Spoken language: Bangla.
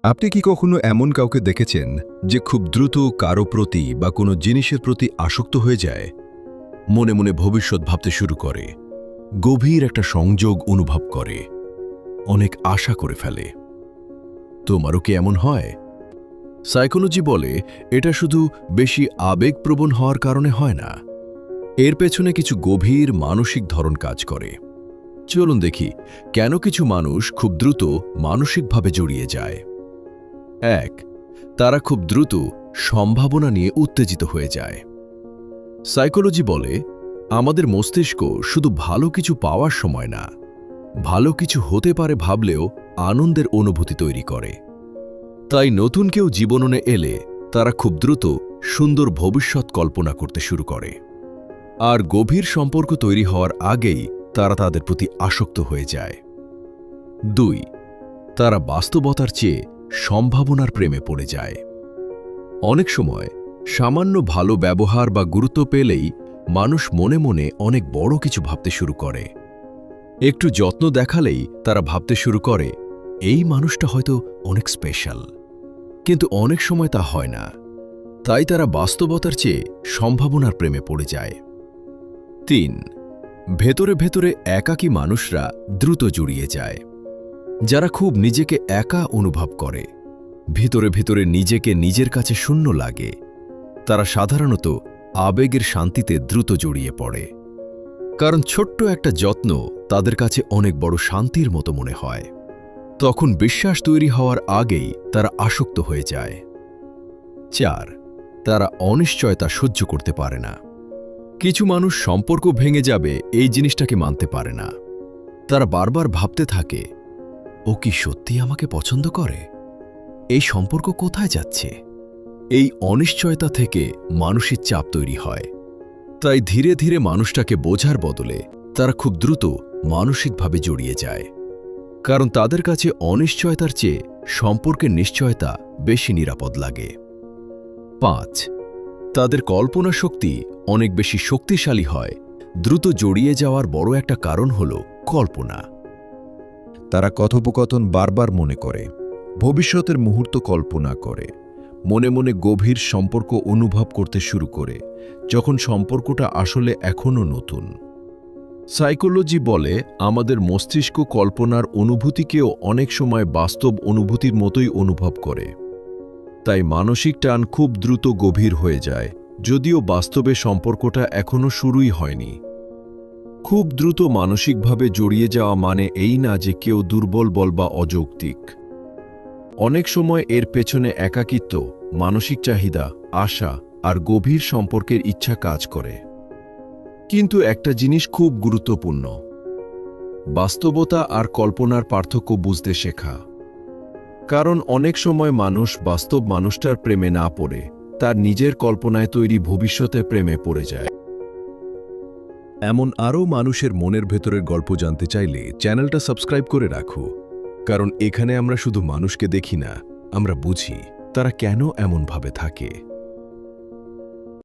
আপনি কি কখনো এমন কাউকে দেখেছেন যে খুব দ্রুত কারো প্রতি বা কোনো জিনিসের প্রতি আসক্ত হয়ে যায়, মনে মনে ভবিষ্যৎ ভাবতে শুরু করে, গভীর একটা সংযোগ অনুভব করে, অনেক আশা করে ফেলে? তোমারও কি এমন হয়? সাইকোলজি বলে এটা শুধু বেশি আবেগপ্রবণ হওয়ার কারণে হয় না, এর পেছনে কিছু গভীর মানসিক ধরন কাজ করে। চলুন দেখি কেন কিছু মানুষ খুব দ্রুত মানসিকভাবে জড়িয়ে যায়। ১. তারা খুব দ্রুত সম্ভাবনা নিয়ে উত্তেজিত হয়ে যায়। সাইকোলজি বলে আমাদের মস্তিষ্ক শুধু ভালো কিছু পাওয়ার সময় না, ভালো কিছু হতে পারে ভাবলেও আনন্দের অনুভূতি তৈরি করে। তাই নতুন কেউ জীবনে এলে তারা খুব দ্রুত সুন্দর ভবিষ্যৎ কল্পনা করতে শুরু করে, আর গভীর সম্পর্ক তৈরি হওয়ার আগেই তারা তাদের প্রতি আসক্ত হয়ে যায়। ২. তারা বাস্তবতার চেয়ে সম্ভাবনার প্রেমে পড়ে যায়। অনেক সময় সামান্য ভালো ব্যবহার বা গুরুত্ব পেলেই মানুষ মনে মনে অনেক বড় কিছু ভাবতে শুরু করে। একটু যত্ন দেখালেই তারা ভাবতে শুরু করে এই মানুষটা হয়তো অনেক স্পেশাল। কিন্তু অনেক সময় তা হয় না, তাই তারা বাস্তবতার চেয়ে সম্ভাবনার প্রেমে পড়ে যায়। ৩. ভেতরে ভেতরে একাকী মানুষরা দ্রুত জড়িয়ে যায়। যারা খুব নিজেকে একা অনুভব করে, ভিতরে ভিতরে নিজেকে নিজের কাছে শূন্য লাগে, তারা সাধারণত আবেগের শান্তিতে দ্রুত জড়িয়ে পড়ে। কারণ ছোট্ট একটা যত্ন তাদের কাছে অনেক বড় শান্তির মতো মনে হয়। তখন বিশ্বাস তৈরি হওয়ার আগেই তারা আসক্ত হয়ে যায়। ৪. তারা অনিশ্চয়তা সহ্য করতে পারে না। কিছু মানুষ সম্পর্ক ভেঙে যাবে এই জিনিসটাকে মানতে পারে না। তারা বারবার ভাবতে থাকে, ও কি সত্যি আমাকে পছন্দ করে? এই সম্পর্ক কোথায় যাচ্ছে? এই অনিশ্চয়তা থেকে মানসিক চাপ তৈরি হয়। তাই ধীরে ধীরে মানুষটাকে বোঝার বদলে তারা খুব দ্রুত মানসিকভাবে জড়িয়ে যায়। কারণ তাদের কাছে অনিশ্চয়তার চেয়ে সম্পর্কের নিশ্চয়তা বেশি নিরাপদ লাগে। ৫. তাদের কল্পনা শক্তি অনেক বেশি শক্তিশালী হয়। দ্রুত জড়িয়ে যাওয়ার বড় একটা কারণ হল কল্পনা। তারা কথোপকথন বারবার মনে করে, ভবিষ্যতের মুহূর্ত কল্পনা করে, মনে মনে গভীর সম্পর্ক অনুভব করতে শুরু করে, যখন সম্পর্কটা আসলে এখনও নতুন। সাইকোলজি বলে আমাদের মস্তিষ্ক কল্পনার অনুভূতিকেও অনেক সময় বাস্তব অনুভূতির মতোই অনুভব করে। তাই মানসিক টান খুব দ্রুত গভীর হয়ে যায়, যদিও বাস্তবে সম্পর্কটা এখনও শুরুই হয়নি। খুব দ্রুত মানসিকভাবে জড়িয়ে যাওয়া মানে এই না যে কেউ দুর্বল বা অযৌক্তিক। অনেক সময় এর পেছনে একাকিত্ব, মানসিক চাহিদা, আশা আর গভীর সম্পর্কের ইচ্ছা কাজ করে। কিন্তু একটা জিনিস খুব গুরুত্বপূর্ণ, বাস্তবতা আর কল্পনার পার্থক্য বুঝতে শেখা। কারণ অনেক সময় মানুষ বাস্তব মানুষটার প্রেমে না পড়ে তার নিজের কল্পনায় তৈরি ভবিষ্যতে প্রেমে পড়ে যায়। এমন আরও মানুষের মনের ভেতরের গল্প জানতে চাইলে চ্যানেলটা সাবস্ক্রাইব করে রাখো। কারণ এখানে আমরা শুধু মানুষকে দেখি না, আমরা বুঝি তারা কেন এমনভাবে থাকে।